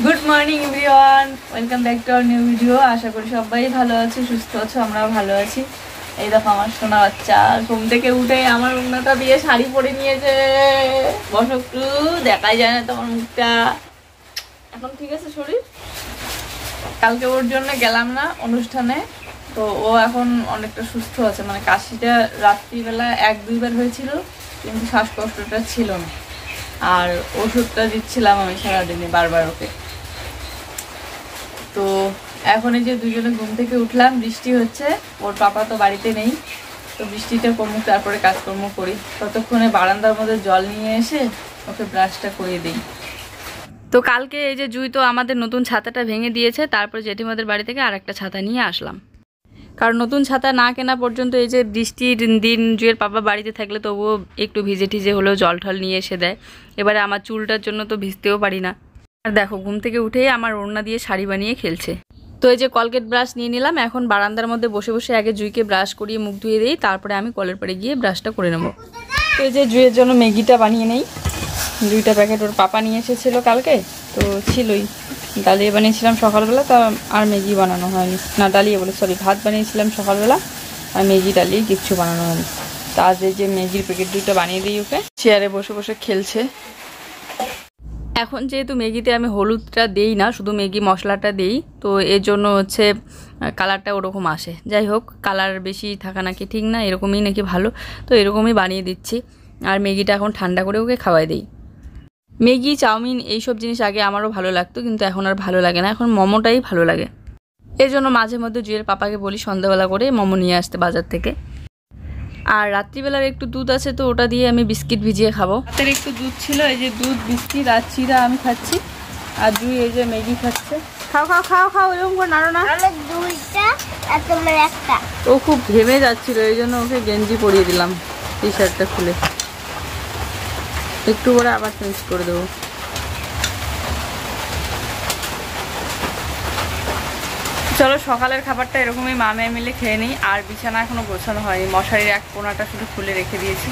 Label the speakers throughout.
Speaker 1: Good morning everyone, welcome back to our new video. আশা করি সবাই ভালো আছে, সুস্থ আছো, আমরাও ভালো আছি। এই দেখো আমার সোনা বাচ্চা ঘুম থেকে উঠে আমার উন্নতা দিয়ে শাড়ি পরে নিয়েছে। বসো একটু, দেখাই যায় না তোমার মুখটা। এখন ঠিক আছে শরীর? কালকে ওর জন্য গেলাম না অনুষ্ঠানে, তো ও এখন অনেকটা সুস্থ আছে। মানে কাশিটা রাত্রিবেলা 1-2 বার হয়েছিল, কিন্তু শ্বাসকষ্টটা ছিল না। আর ওষুধটা দিচ্ছিলাম আমি সারাদিনে বারবার ওকে। তো এখন এই যে দুজনে ঘুম থেকে উঠলাম, বৃষ্টি হচ্ছে, ওর পাপা তো বাড়িতে নেই। তো বৃষ্টিটা কমুক, তারপরে কাজকর্ম করি। ততক্ষণে বারান্দার মধ্যে জল নিয়ে এসে ওকে ব্রাশটা করিয়ে দিই। তো কালকে এই যে জুই তো আমাদের নতুন ছাতাটা ভেঙে দিয়েছে, তারপর জেঠিমাদের বাড়ি থেকে আরেকটা ছাতা নিয়ে আসলাম। কারণ নতুন ছাতা না কেনা পর্যন্ত এই যে বৃষ্টির দিন জুয়ের পাপা বাড়িতে থাকলে তবুও একটু ভিজে টিজে হলেও জল ঠল নিয়ে এসে দেয়। এবারে আমার চুলটার জন্য তো ভিজতেও পারি না। আর দেখো ঘুম থেকে উঠেই আমার ওড়না দিয়ে শাড়ি বানিয়ে খেলছে। তো এই যে কলগেট ব্রাশ নিয়ে নিলাম, এখন বারান্দার মধ্যে বসে বসে আগে জুইকে ব্রাশ করিয়ে মুখ ধুয়ে দিই, তারপরে আমি কলের পাড়ে গিয়ে ব্রাশটা করে নেব। তো এই যে জুইয়ের জন্য ম্যাগিটা বানিয়ে নেই। 2টা প্যাকেট ওর পাপা নিয়ে এসেছিলো কালকে, তো ছিলই। ডালিয়ে বানিয়েছিলাম সকালবেলা, তা আর ম্যাগি বানানো হয়নি। না ডালিয়ে বলে সরি, ভাত বানিয়েছিলাম সকালবেলা, আর ম্যাগি ডালিয়ে কিচ্ছু বানানো হয়নি। তা আজ এই যে ম্যাগির প্যাকেট 2টা বানিয়ে দিই ওকে। চেয়ারে বসে বসে খেলছে। এখন যেহেতু ম্যাগিতে আমি হলুদটা দেই না, শুধু ম্যাগি মশলাটা দেই, তো এর জন্য হচ্ছে কালারটা ওরকম আসে। যাই হোক, কালার বেশি থাকা নাকি ঠিক না, এরকমই নাকি ভালো, তো এরকমই বানিয়ে দিচ্ছি। আর ম্যাগিটা এখন ঠান্ডা করে ওকে খাওয়াই দিই। ম্যাগি, চাউমিন এইসব জিনিস আগে আমারও ভালো লাগতো, কিন্তু এখন আর ভালো লাগে না, এখন মোমোটাই ভালো লাগে। এই জন্য মাঝে মধ্যে জুয়ের পাপাকে বলি সন্ধ্যাবেলা করে মোমো নিয়ে আসতে বাজার থেকে। আর রাত্রিবেলার একটু দুধ আছে, তো ওটা দিয়ে আমি বিস্কিট ভিজিয়ে খাবো। রাতের একটু দুধ ছিল, এই যে দুধ, বিস্কিট আর চিরা আমি খাচ্ছি। আর জুই এই যে ম্যাগি খাচ্ছে। খাও খাও খাও খাও, এরকম করে নাড়ো না। ও খুব ঘেমে যাচ্ছিল, এই জন্য ওকে গেঞ্জি পরিয়ে দিলাম, টি শার্টটা খুলে। একটু পরে আবার চেঞ্জ করে দেবো। চলো সকালের খাবারটা এরকমই মা মেয়ে মিলে খেয়ে নিই। আর বিছানা এখনো গোছানো হয়নি, মশারির এক কোনাটা শুধু খুলে রেখে দিয়েছি।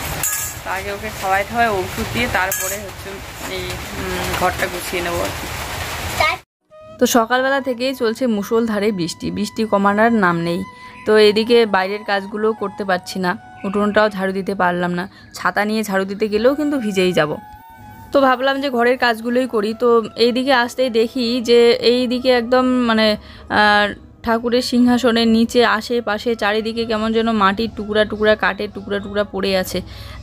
Speaker 1: তো আগে ওকে খাওয়াই ওষুধ দিয়ে তারপরে হচ্ছে এই ঘরটা গুছিয়ে নেবো আর কি। তো সকালবেলা থেকেই চলছে মুষলধারে বৃষ্টি, বৃষ্টি কমানোর নাম নেই। তো এদিকে বাইরের কাজগুলোও করতে পারছি না, উঠোনটাও ঝাড়ু দিতে পারলাম না। ছাতা নিয়ে ঝাড়ু দিতে গেলেও কিন্তু ভিজেই যাব। তো ভাবলাম যে ঘরের কাজগুলোই করি। তো এইদিকে আসতেই দেখি যে এইদিকে একদম মানে ঠাকুরের সিংহাসনের নিচে আশেপাশে চারিদিকে কেমন যেন মাটির টুকরা টুকরা, কাঠের টুকরা টুকরা পড়ে আছে।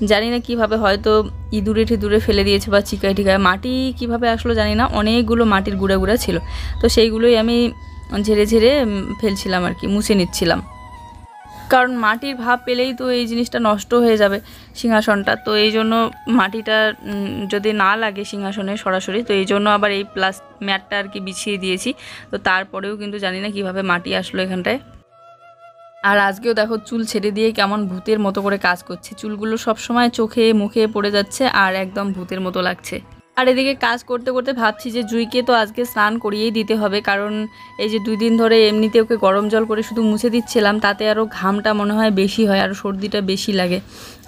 Speaker 1: জানি না কিভাবে, হয়তো ইঁদুরে ঠিদুরে ফেলে দিয়েছে বা চিকায় টিকায়। মাটি কিভাবে আসলো জানি না, অনেকগুলো মাটির গুঁড়া গুঁড়া ছিল। তো সেইগুলোই আমি ঝেড়ে ঝেড়ে ফেলছিলাম আর কি, মুছে নিচ্ছিলাম। কারণ মাটির ভাব পেলেই তো এই জিনিসটা নষ্ট হয়ে যাবে সিংহাসনটা। তো এই জন্য মাটিটা যদি না লাগে সিংহাসনে সরাসরি, তো এই জন্য আবার এই ম্যাটটা আর কি বিছিয়ে দিয়েছি। তো তারপরেও কিন্তু জানি না কিভাবে মাটি আসলো এখানটায়। আর আজকেও দেখো চুল ছেড়ে দিয়ে কেমন ভূতের মতো করে কাজ করছে। চুলগুলো সবসময় চোখে মুখে পড়ে যাচ্ছে আর একদম ভূতের মতো লাগছে। আর এদিকে কাজ করতে করতে ভাবছি যে জুইকে তো আজকে স্নান করিয়েই দিতে হবে, কারণ এই যে 2 দিন ধরে এমনিতে ওকে গরম জল করে শুধু মুছে দিচ্ছিলাম, তাতে আরও ঘামটা মনে হয় বেশি হয়, আর সর্দিটা বেশি লাগে।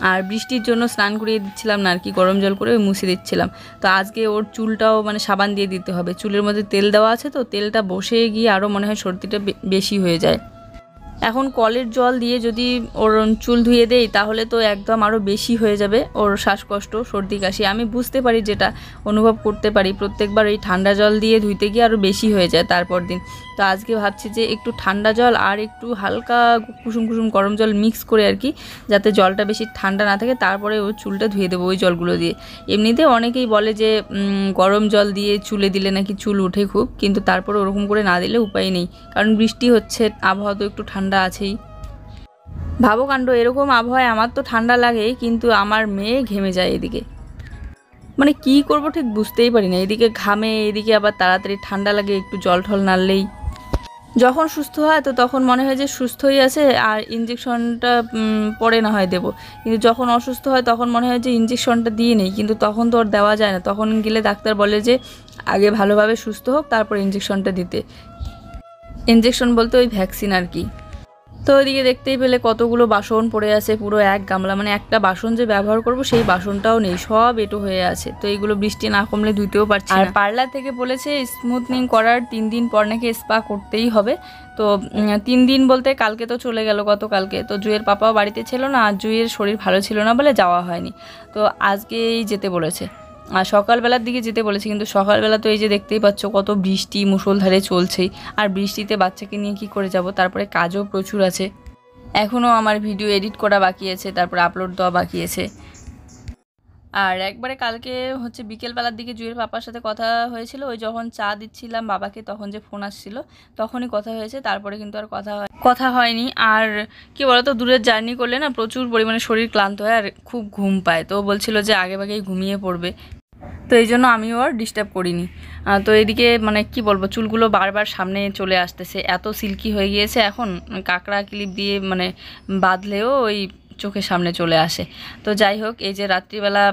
Speaker 1: আর বৃষ্টির জন্য স্নান করিয়ে দিচ্ছিলাম না আর কি, গরম জল করে মুছে দিচ্ছিলাম। তো আজকে ওর চুলটাও মানে সাবান দিয়ে দিতে হবে, চুলের মধ্যে তেল দেওয়া আছে, তো তেলটা বসে গিয়ে আরও মনে হয় সর্দিটা বেশি হয়ে যায়। এখন কলের জল দিয়ে যদি ওর চুল ধুয়ে দেই তাহলে তো একদম আরও বেশি হয়ে যাবে ওর শ্বাসকষ্ট, সর্দি কাশি। আমি বুঝতে পারি, যেটা অনুভব করতে পারি, প্রত্যেকবার ওই ঠান্ডা জল দিয়ে ধুইতে গিয়ে আরও বেশি হয়ে যায় তারপর দিন। তো আজকে ভাবছি যে একটু ঠান্ডা জল আর একটু হালকা কুসুম কুসুম গরম জল মিক্স করে আর কি, যাতে জলটা বেশি ঠান্ডা না থাকে, তারপরে ওই চুলটা ধুয়ে দেবো ওই জলগুলো দিয়ে। এমনিতে অনেকেই বলে যে গরম জল দিয়ে চুলে দিলে নাকি চুল ওঠে খুব, কিন্তু তারপরে ওরকম করে না দিলে উপায় নেই, কারণ বৃষ্টি হচ্ছে, আবহাওয়া তো একটু ঠান্ডা আছেই। ভাবো কাণ্ড, এরকম আবহাওয়ায় আমার তো ঠান্ডা লাগে, কিন্তু আমার মেয়ে ঘেমে যায় এদিকে। মানে কি করব ঠিক বুঝতেই পারি না, এদিকে ঘামে, এদিকে আবার তাড়াতাড়ি ঠান্ডা লাগে একটু জল ঠল নাড়লেই। যখন সুস্থ হয় তো তখন মনে হয় যে সুস্থই আছে আর ইঞ্জেকশনটা পরে না হয় দেবো, কিন্তু যখন অসুস্থ হয় তখন মনে হয় যে ইঞ্জেকশনটা দিয়ে নেই, কিন্তু তখন তো আর দেওয়া যায় না। তখন গেলে ডাক্তার বলে যে আগে ভালোভাবে সুস্থ হোক তারপর ইঞ্জেকশনটা দিতে। ইঞ্জেকশন বলতে ওই ভ্যাকসিন আর কি। তো ওইদিকে দেখতেই পেলে কতগুলো বাসন পড়ে আছে, পুরো এক গামলা, মানে একটা বাসন যে ব্যবহার করব সেই বাসনটাও নেই, সব এঁটো হয়ে আছে। তো এইগুলো বৃষ্টি না কমলে ধুতেও পারছি না। আর পার্লার থেকে বলেছে স্মুথনিং করার 3 দিন পর নাকি স্পা করতেই হবে। তো 3 দিন বলতে কালকে তো চলে গেল, গতকালকে তো জুয়ের পাপাও বাড়িতে ছিল না, আর জুয়ের শরীর ভালো ছিল না বলে যাওয়া হয়নি। তো আজকেই যেতে বলেছে, আর সকালবেলার দিকে যেতে বলেছে, কিন্তু সকালবেলা তো এই যে দেখতেই পাচ্ছ কত বৃষ্টি মুষলধারে চলছেই, আর বৃষ্টিতে বাচ্চাকে নিয়ে কি করে যাব। তারপরে কাজও প্রচুর আছে, এখনও আমার ভিডিও এডিট করা বাকি আছে, তারপরে আপলোড দেওয়া বাকি আছে। আর একবারে কালকে হচ্ছে বিকেলবেলার দিকে জুয়ের পাপার সাথে কথা হয়েছিল, ওই যখন চা দিচ্ছিলাম বাবাকে তখন যে ফোন আসছিল তখনই কথা হয়েছে, তারপরে কিন্তু আর কথা হয়নি। আর কি বলতো, দূরের জার্নি করলে না প্রচুর পরিমাণে শরীর ক্লান্ত হয় আর খুব ঘুম পায়। তো বলছিল যে আগেভাগেই ঘুমিয়ে পড়বে, তো এই জন্য আমিও আর ডিস্টার্ব করিনি। তো এদিকে মানে কি বলবো, চুলগুলো বারবার সামনে চলে আসতেছে, এত সিল্কি হয়ে গিয়েছে এখন, কাঁকড়া ক্লিপ দিয়ে মানে বাঁধলেও ওই চোখের সামনে চলে আসে। তো যাই হোক, এই যে রাত্রিবেলা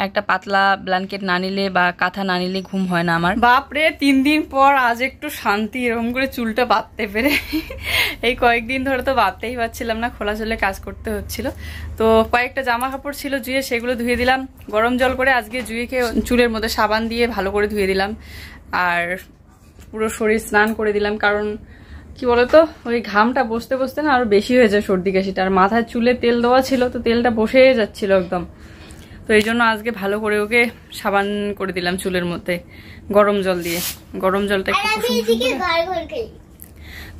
Speaker 1: একটা পাতলা ব্ল্যাঙ্কেট না নিলে বা কাঁথা না নিলে ঘুম হয় না আমার। বাপরে 3 দিন পর আজ একটু শান্তি, এরকম করে চুলটা বাঁধতে পেরে। এই কয়েকদিন ধরে তো বাঁধতেই পারছিলাম না, খোলা চুলে কাজ করতে হচ্ছিল। তো কয়েকটা জামা কাপড় ছিল জুয়ে, সেগুলো ধুয়ে দিলাম গরম জল করে। আজকে জুয়েকে চুলের মধ্যে সাবান দিয়ে ভালো করে ধুয়ে দিলাম, আর পুরো শরীর স্নান করে দিলাম। কারণ কি বলতো, ওই ঘামটা বসতে বসতে না আরো বেশি হয়ে যায় সর্দি কাশিটা, আর মাথায় চুলে তেল দেওয়া ছিল তো তেলটা বসে যাচ্ছিল একদম। তো এই জন্য আজকে ভালো করে ওকে সাবান করে দিলাম চুলের মধ্যে গরম জল দিয়ে, গরম জলটা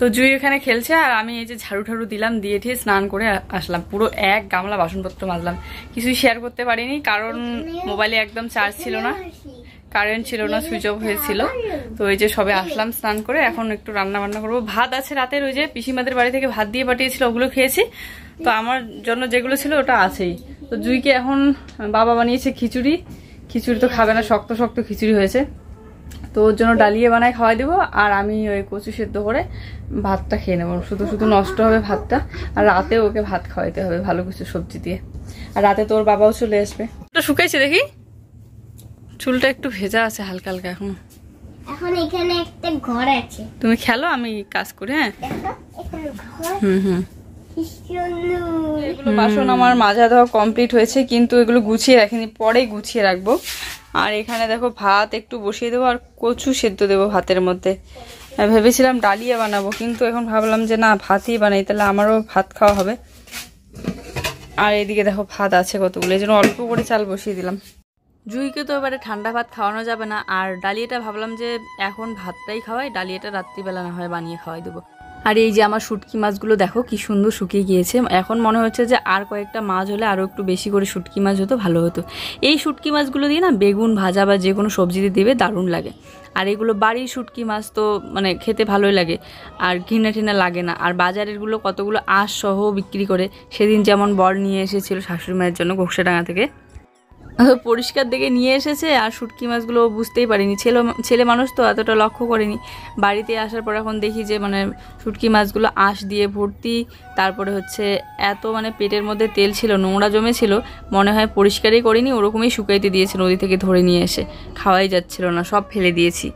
Speaker 1: তো জুই এখানে খেলছে, আর আমি এই যে ঝাড়ু ঠাড়ু দিলাম, দিয়ে ঠিয়ে স্নান করে আসলাম। পুরো এক গামলা বাসনপত্র মাজলাম, কিছুই শেয়ার করতে পারিনি কারণ মোবাইলে একদম চার্জ ছিল না, কারেন্ট ছিল না, সুইচ অফ হয়েছিল। তো এই যে সবে আসলাম স্নান করে, এখন একটু রান্না বান্না করবো। ভাত আছে রাতের, ওই যে পিসিমাদের বাড়ি থেকে ভাত দিয়ে পাঠিয়েছিল, ওগুলো খেয়েছি। তো আমার জন্য যেগুলো ছিল ওটা আছেই। তো জুইকে এখন বাবা বানিয়েছে খিচুড়ি, খিচুড়ি তো খাবে না, শক্ত শক্ত খিচুড়ি হয়েছে, তো ওর জন্য ডালিয়ে বানায় খাওয়াই দেবো, আর আমি ওই কচু সেদ্ধ করে ভাতটা খেয়ে নেবো। শুধু শুধু নষ্ট হবে ভাতটা, আর রাতে ওকে ভাত খাওয়াইতে হবে ভালো কিছু সবজি দিয়ে। আর রাতে তোর বাবাও চলে আসবে। ওটা শুকাইছে দেখি, চুলটা একটু ভেজা আছে হালকা হালকা এখনো।
Speaker 2: এখন এখানে একটা ঘর আছে,
Speaker 1: তুমি খেলো, আমি কাজ করি। হ্যাঁ, এগুলো বাসন আমার মাজা দেওয়া কমপ্লিট হয়েছে, কিন্তু এগুলো গুছিয়ে রাখিনি, পরে গুছিয়ে রাখবো। আর এখানে দেখো ভাত একটু বসিয়ে দেবো, আর কচু সেদ্ধ দেবো ভাতের মধ্যে। ভেবেছিলাম ডালিয়া বানাবো, কিন্তু এখন ভাবলাম যে না, ভাতই বানাই, তাহলে আমারও ভাত খাওয়া হবে। আর এদিকে দেখো ভাত আছে কতগুলো, এই জন্য অল্প করে চাল বসিয়ে দিলাম। জুইকে তো এবারে ঠান্ডা ভাত খাওয়ানো যাবে না, আর ডালিয়াটা ভাবলাম যে এখন ভাতটাই খাওয়াই, ডালিয়াটা রাত্রিবেলা না হয় বানিয়ে খাওয়াই দেবো। আর এই যে আমার শুটকি মাছগুলো দেখো কি সুন্দর শুকিয়ে গিয়েছে, এখন মনে হচ্ছে যে আর কয়েকটা মাছ হলে আরও একটু বেশি করে শুটকি মাছ হতো ভালো হতো। এই শুটকি মাছগুলো দিয়ে না বেগুন ভাজা বা যে কোনো সবজি দিয়ে দেবে দারুণ লাগে। আর এগুলো বাড়ির শুটকি মাছ তো মানে খেতে ভালোই লাগে, আর ঘিনা টিনা লাগে না। আর বাজারেরগুলো কতগুলো আঁশ সহ বিক্রি করে, সেদিন যেমন বর নিয়ে এসেছিল শাশুড়ি মায়ের জন্য ঘোকসাডাঙ্গা থেকে, পরিষ্কার দেখে নিয়ে এসেছে। আর শুটকি মাছগুলো বুঝতেই পারিনি, ছেলে মানুষ তো এতটা লক্ষ্য করিনি। বাড়িতে আসার পর এখন দেখি যে মানে শুটকি মাছগুলো আঁশ দিয়ে ভর্তি, তারপরে হচ্ছে এত মানে পেটের মধ্যে তেল ছিল, নোংরা জমেছিল, মনে হয় পরিষ্কারই করিনি, ওরকমই শুকাইতে দিয়েছে নদী থেকে ধরে নিয়ে এসে, খাওয়াই যাচ্ছিল না, সব ফেলে দিয়েছি।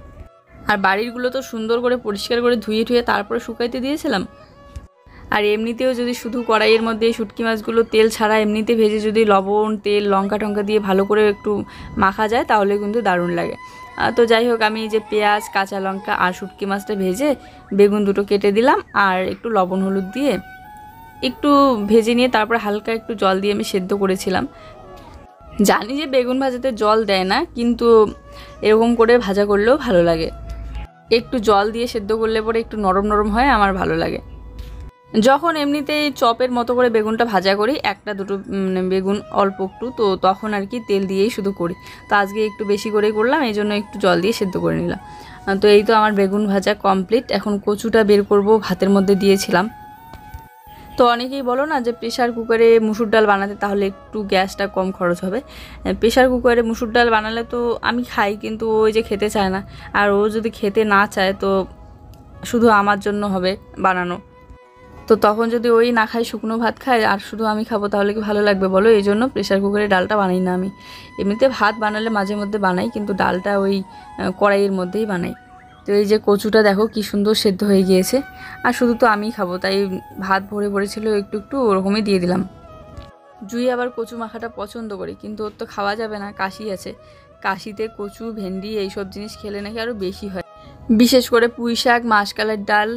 Speaker 1: আর বাড়িরগুলো তো সুন্দর করে পরিষ্কার করে ধুয়ে ধুয়ে তারপরে শুকাইতে দিয়েছিলাম। আর এমনিতেও যদি শুধু কড়াইয়ের মধ্যে শুটকি মাছগুলো তেল ছাড়া এমনিতে ভেজে যদি লবণ তেল লঙ্কা টঙ্কা দিয়ে ভালো করে একটু মাখা যায় তাহলে কিন্তু দারুণ লাগে। তো যাই হোক, আমি যে পেঁয়াজ কাঁচা লঙ্কা আর শুটকি মাছটা ভেজে বেগুন দুটো কেটে দিলাম, আর একটু লবণ হলুদ দিয়ে একটু ভেজে নিয়ে তারপর হালকা একটু জল দিয়ে আমি সেদ্ধ করেছিলাম। জানি যে বেগুন ভাজাতে জল দেয় না, কিন্তু এরকম করে ভাজা করলেও ভালো লাগে, একটু জল দিয়ে সেদ্ধ করলে পরে একটু নরম নরম হয়, আমার ভালো লাগে। যখন এমনিতেই চপের মতো করে বেগুনটা ভাজা করি, একটা দুটো বেগুন অল্প একটু, তো তখন আর কি তেল দিয়েই শুধু করি। তো আজকে একটু বেশি করেই করলাম, এই জন্য একটু জল দিয়ে সেদ্ধ করে নিলাম। তো এই তো আমার বেগুন ভাজা কমপ্লিট। এখন কচুটা বের করব, ভাতের মধ্যে দিয়েছিলাম। তো অনেকেই বলো না যে প্রেশার কুকারে মুসুর ডাল বানাতে, তাহলে একটু গ্যাসটা কম খরচ হবে। প্রেশার কুকারে মুসুর ডাল বানালে তো আমি খাই, কিন্তু ওই যে খেতে চায় না, আর ও যদি খেতে না চায় তো শুধু আমার জন্য হবে বানানো, তো তখন যদি ওই না খাই শুকনো ভাত খায় আর শুধু আমি খাবো, তাহলে কি ভালো লাগবে বলো? এই জন্য প্রেশার কুকারে ডালটা বানাই না আমি। এমনিতে ভাত বানালে মাঝে মধ্যে বানাই, কিন্তু ডালটা ওই কড়াইয়ের মধ্যেই বানাই। তো এই যে কচুটা দেখো কি সুন্দর সেদ্ধ হয়ে গিয়েছে, আর শুধু তো আমিই খাবো তাই ভাত ভরে ভরে ছিল একটু একটু ওরকমই দিয়ে দিলাম। জুই আবার কচু মাখাটা পছন্দ করে, কিন্তু ওর তো খাওয়া যাবে না, কাশি আছে। কাশিতে কচু ভেন্ডি এইসব জিনিস খেলে নাকি আরও বেশি হয়, বিশেষ করে পুঁই শাক, মাসকলাইয়ের ডাল।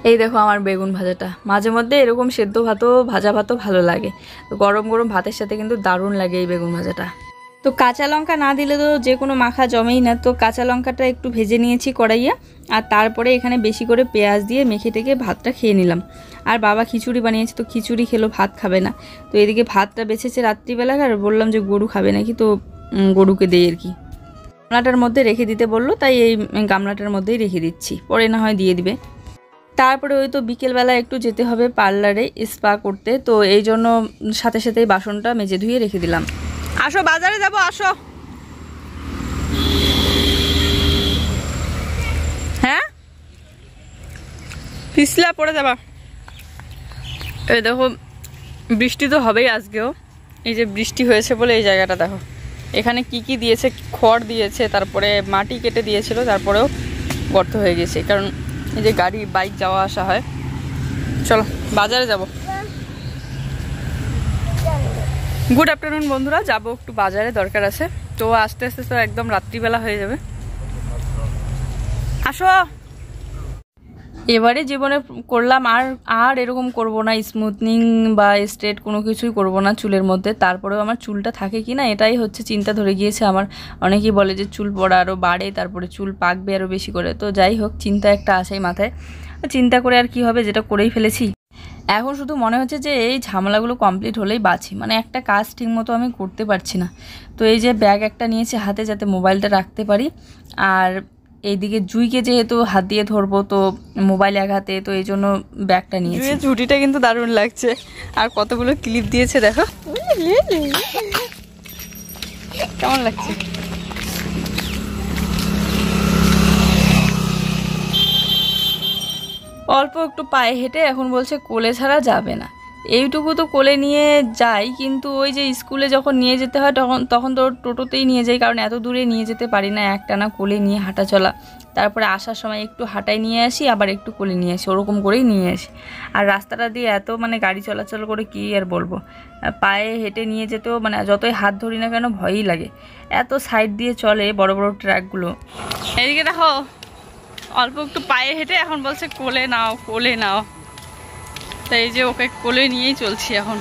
Speaker 1: এই দেখো আমার বেগুন ভাজাটা, মাঝে মধ্যে এরকম সেদ্ধ ভাতও ভাজা ভাতও ভালো লাগে, তো গরম গরম ভাতের সাথে কিন্তু দারুণ লাগে এই বেগুন ভাজাটা। তো কাঁচা লঙ্কা না দিলে তো যে কোনো মাখা জমেই না, তো কাঁচা লঙ্কাটা একটু ভেজে নিয়েছি কড়াইয়ে, আর তারপরে এখানে বেশি করে পেঁয়াজ দিয়ে মেখে টেকে ভাতটা খেয়ে নিলাম। আর বাবা খিচুড়ি বানিয়েছে, তো খিচুড়ি খেলো, ভাত খাবে না। তো এদিকে ভাতটা বেঁচেছে রাত্রিবেলা, আর বললাম যে গরু খাবে নাকি, তো গরুকে দেই আর কি। গামলাটার মধ্যে রেখে দিতে বললো, তাই এই গামলাটার মধ্যেই রেখে দিচ্ছি, পরে না হয় দিয়ে দিবে। তারপরে ওই তো বিকেলবেলা একটু যেতে হবে পার্লারে স্পা করতে, তো এই জন্য সাথে সাথেই বাসনটা মেজে ধুয়ে রেখে দিলাম। আসো বাজারে যাবো, আসো। হ্যাঁ পিছলা পড়ে যাবা। এই দেখো বৃষ্টি তো হবেই আজকেও, এই যে বৃষ্টি হয়েছে বলে এই জায়গাটা দেখো, এখানে কি কি দিয়েছে, খড় দিয়েছে, তারপরে মাটি কেটে দিয়েছিল, তারপরেও গর্ত হয়ে গেছে, কারণ এই যে গাড়ি বাইক যাওয়া আসা হয়। চলো বাজারে যাব। গুড আফটারনুন বন্ধুরা, যাবো একটু বাজারে, দরকার আছে। তো আস্তে আস্তে তো একদম রাত্রিবেলা হয়ে যাবে। আসো। এবারে জীবনে করলাম আর এরকম করব না, স্মুথনিং বা স্ট্রেট কোনো কিছুই করব না চুলের মধ্যে। তারপরেও আমার চুলটা থাকে কি না এটাই হচ্ছে চিন্তা ধরে গিয়েছে আমার। অনেকেই বলে যে চুল পড়া আরও বাড়ে, তারপরে চুল পাকবে আরও বেশি করে। তো যাই হোক, চিন্তা একটা আসেই মাথায়, চিন্তা করে আর কি হবে, যেটা করেই ফেলেছি। এখন শুধু মনে হচ্ছে যে এই ঝামেলাগুলো কমপ্লিট হলেই বাঁচি, মানে একটা কাজ ঠিক মতো আমি করতে পারছি না। তো এই যে ব্যাগ একটা নিয়েছি হাতে, যাতে মোবাইলটা রাখতে পারি। আর এইদিকে জুইকে যেহেতু হাত দিয়ে ধরবো, তো মোবাইল এক হাতে, তো এই জন্য ব্যাগটা নিয়েছি। ঝুটিটা কিন্তু দারুণ লাগছে, আর কতগুলো ক্লিপ দিয়েছে দেখো, কেমন লাগছে। অল্প একটু পায়ে হেঁটে এখন বলছে কোলে ছাড়া যাবে না। এইটুকু তো কোলে নিয়ে যাই, কিন্তু ওই যে স্কুলে যখন নিয়ে যেতে হয় তখন তো টোটোতেই নিয়ে যাই, কারণ এত দূরে নিয়ে যেতে পারি না একটানা কোলে নিয়ে হাঁটা চলা। তারপরে আসার সময় একটু হাঁটায় নিয়ে আসি, আবার একটু কোলে নিয়ে আসি, ওরকম করেই নিয়ে আসি। আর রাস্তাটা দিয়ে এত মানে গাড়ি চলাচল করে কি আর বলবো, পায়ে হেঁটে নিয়ে যেতেও মানে যতই হাত ধরি না কেন ভয়ই লাগে, এত সাইড দিয়ে চলে বড় বড় ট্রাকগুলো। এদিকে দেখো, অল্প একটু পায়ে হেঁটে এখন বলছে কোলে নাও কোলে নাও। তাই এই যে ওকে কোলে নিয়েই চলছি এখন।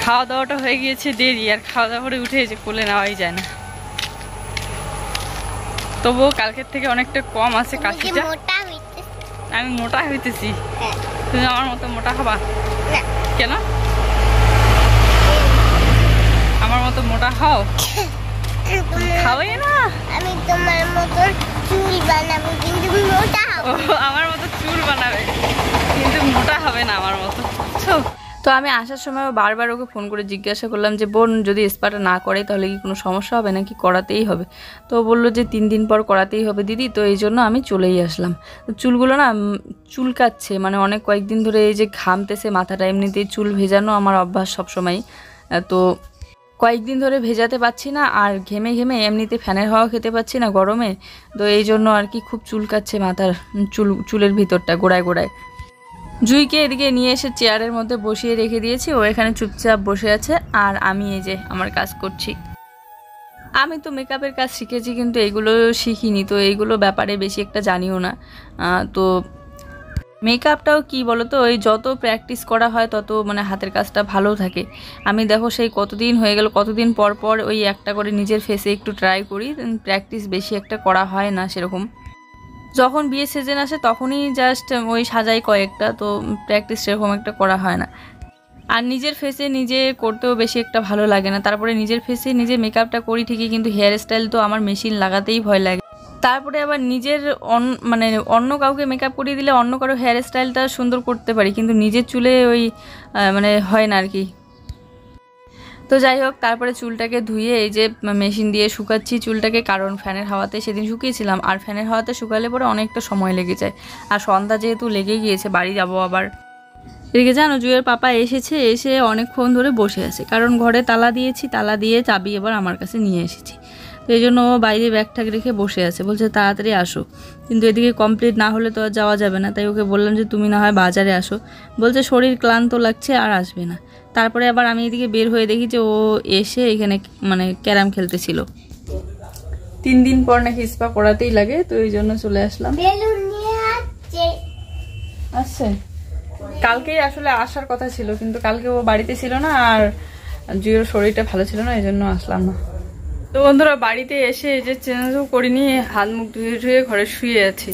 Speaker 1: খাওয়া দাওয়াটা হয়ে গিয়েছে দেরি, আর খাওয়া দাওয়া করে উঠে যে কোলে নেওয়াই যায় না। তবুও কালকের থেকে অনেকটা কম আছে কাশিটা। আমি মোটা হইতেছি, তুমি আমার মতো মোটা হবা কেন? আমার মতো মোটা হও, খাওয়াই না। আমি তোমার মতো চুল বানাবো, কিন্তু মোটা হবে। আমার মতো চুল বানাবে, কিন্তু মোটা হবে না আমার মতো। তো আমি আসার সময় বারবার ওকে ফোন করে জিজ্ঞাসা করলাম যে বোন, যদি স্পাটা না করে তাহলে কি কোনো সমস্যা হবে নাকি করাতেই হবে? তো বললো যে 3 দিন পর করাতেই হবে দিদি। তো এই জন্য আমি চলেই আসলাম। চুলগুলো না চুলকাচ্ছে, মানে অনেক কয়েকদিন ধরে এই যে ঘামতেছে মাথাটা, এমনিতেই চুল ভেজানো আমার অভ্যাস সবসময়। তো কয়েকদিন ধরে ভেজাতে পারছি না, আর ঘেমে ঘেমে এমনিতে ফ্যানের হাওয়া খেতে পাচ্ছি না গরমে। তো এই জন্য আর কি খুব চুলকাচ্ছে মাথার চুলের ভিতরটা গোড়ায় গোড়ায়। জুইকে এদিকে নিয়ে এসে চেয়ারের মধ্যে বসিয়ে রেখে দিয়েছি, ও এখানে চুপচাপ বসে আছে, আর আমি এই যে আমার কাজ করছি। আমি তো মেকআপের কাজ শিখেছি, কিন্তু এইগুলো শিখিনি, তো এইগুলো ব্যাপারে বেশি একটা জানিও না। তো মেকআপটাও কি বলো তো, ওই যত প্র্যাকটিস করা হয় তত মানে হাতের কাজটা ভালো থাকে। আমি দেখো সেই কতদিন হয়ে গেল, কতদিন পর পর ওই একটা করে নিজের ফেসে একটু ট্রাই করি, প্র্যাকটিস বেশি একটা করা হয় না সেরকম। যখন বিয়ে সিজন আসে তখনই জাস্ট ওই সাজাই কয়েকটা, তো প্র্যাকটিস সেরকম একটা করা হয় না। আর নিজের ফেসে নিজে করতেও বেশি একটা ভালো লাগে না। তারপরে নিজের ফেসে নিজে মেকআপটা করি ঠিকই, কিন্তু হেয়ার স্টাইল তো আমার মেশিন লাগাতেই ভয় লাগে। তারপরে আবার নিজের মানে অন্য কাউকে মেকআপ করিয়ে দিলে অন্য কারো হেয়ার স্টাইলটা সুন্দর করতে পারি, কিন্তু নিজের চুলে ওই মানে হয় না আর কি। তো যাই হোক, তারপরে চুলটাকে ধুয়ে এই যে মেশিন দিয়ে শুকাচ্ছি চুলটাকে, কারণ ফ্যানের হাওয়াতে সেদিন শুকিয়েছিলাম, আর ফ্যানের হাওয়াতে শুকালে পরে অনেকটা সময় লেগে যায়। আর সন্ধ্যা যেহেতু লেগে গিয়েছে, বাড়ি যাব আবার। এদিকে জানো জুয়ের পাপা এসেছে, এসে অনেকক্ষণ ধরে বসে আছে, কারণ ঘরে তালা দিয়েছি, তালা দিয়ে চাবি এবার আমার কাছে নিয়ে এসেছি। তো এই জন্য ও বাইরে ব্যাগ ট্যাগ রেখে বসে আছে, বলছে তাড়াতাড়ি আসো, কিন্তু এদিকে কমপ্লিট না হলে তো আর যাওয়া যাবে না। তাই ওকে বললাম যে তুমি না হয় বাজারে আসো, বলছে শরীর ক্লান্ত লাগছে আর আসবে না। তারপরে আবার আমি এদিকে বের হয়ে দেখি যে ও এসে এখানে মানে ক্যারাম খেলতেছিল। 3 দিন পর নাকি স্পা করাতেই লাগে, তো এই জন্য চলে আসলাম।
Speaker 2: বেলুন নিয়ে
Speaker 1: আসছে কালকেই আসলে আসার কথা ছিল, কিন্তু কালকে ও বাড়িতে ছিল না আর জুয়ের শরীরটা ভালো ছিল না, এই জন্য আসলাম না। তো বন্ধুরা বাড়িতে এসে এই যে চেঞ্জও করিনি, হাত মুখ ধুয়ে ধুয়ে ঘরে শুয়ে আছি।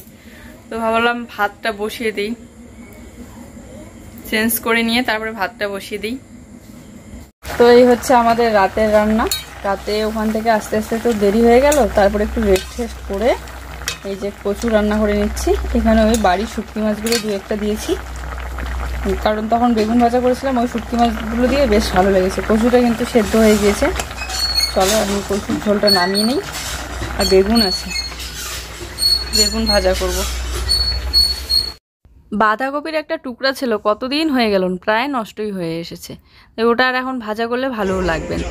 Speaker 1: তো ভাবলাম ভাতটা বসিয়ে দিই, চেঞ্জ করে নিয়ে তারপরে ভাতটা বসিয়ে দিই। তো এই হচ্ছে আমাদের রাতের রান্না। রাতে ওখান থেকে আস্তে আস্তে তো দেরি হয়ে গেল, তারপরে একটু রেস্ট টেস্ট করে এই যে কচু রান্না করে নিচ্ছি। এখানে ওই বাড়ির শুটকি মাছগুলো 2-1টা দিয়েছি, কারণ তখন বেগুন ভাজা করেছিলাম, ওই শুটকি মাছগুলো দিয়ে বেশ ভালো লেগেছে। কচুটা কিন্তু সেদ্ধ হয়ে গিয়েছে। চলো আমি কচুর ঝোলটা নামিয়ে নিই। আর বেগুন আছে, বেগুন ভাজা করব। বাঁধাকপির একটা টুকরা ছিল, কতদিন হয়ে গেল, প্রায় নষ্টই হয়ে এসেছে। ওটা আর এখন ভাজা করলে ভালোও লাগবে না।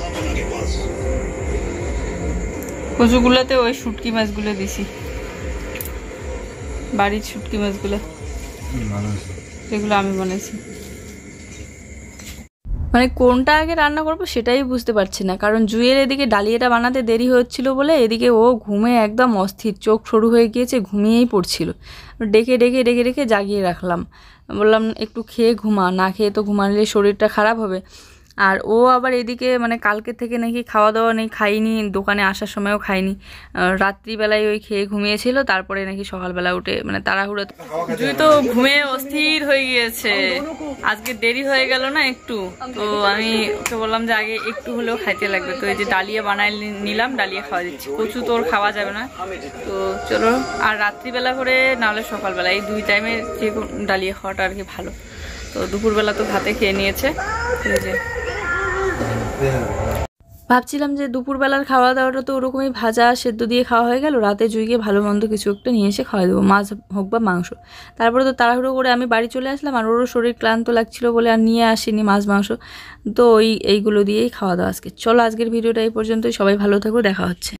Speaker 1: কচুগুলোতে ওই শুটকি মাছগুলো দিছি, বাড়ির শুটকি মাছগুলো, যেগুলো আমি বানাইছি। মানে কোনটা আগে রান্না করবো সেটাই বুঝতে পারছি না, কারণ জুয়ের এদিকে ডালিয়াটা বানাতে দেরি হচ্ছিল বলে এদিকে ও ঘুমে একদম অস্থির, চোখ সরু হয়ে গিয়েছে, ঘুমিয়েই পড়ছিল। ডেকে ডেকে ডেকে ডেকে জাগিয়ে রাখলাম, বললাম একটু খেয়ে ঘুমা, না খেয়ে তো ঘুমালে শরীরটা খারাপ হবে। আর ও আবার এদিকে মানে কালকে থেকে নাকি খাওয়া দাওয়া নেই, খাইনি, দোকানে আসার সময়ও খাইনি, রাত্রিবেলায় ওই খেয়ে ঘুমিয়েছিল, তারপরে নাকি সকালবেলা উঠে মানে তাড়াহুড়ো। জুই তো ঘুমিয়ে অস্থির হয়ে গিয়েছে, আজকে দেরি হয়ে গেল না একটু, তো আমি ওকে বললাম যে আগে একটু হলেও খাইতে লাগবে। তো এই যে ডালিয়া বানাই নিলাম, ডালিয়া খাওয়া দিচ্ছি। কচু তোর খাওয়া যাবে না, তো চলো। আর রাত্রিবেলা করে নাহলে সকালবেলা, এই 2 টাইমে যে ডালিয়া খাওয়াটা আর কি ভালো। তো দুপুরবেলা তো ভাতে খেয়ে নিয়েছে। ভাবছিলাম যে দুপুরবেলার খাওয়া দাওয়াটা তো ওরকমই ভাজা সেদ্ধ দিয়ে খাওয়া হয়ে গেল, রাতে জুইকে ভালো মন্দ কিছু একটা নিয়ে এসে খাওয়া দেবো, মাছ হোক বা মাংস। তারপরে তো তাড়াহুড়ো করে আমি বাড়ি চলে আসলাম, আর ওরও শরীর ক্লান্ত লাগছিল বলে আর নিয়ে আসিনি মাছ মাংস। তো এইগুলো দিয়েই খাওয়া দাওয়া আজকে। চলো আজকের ভিডিওটা এই পর্যন্তই, সবাই ভালো থাকো, দেখা হচ্ছে।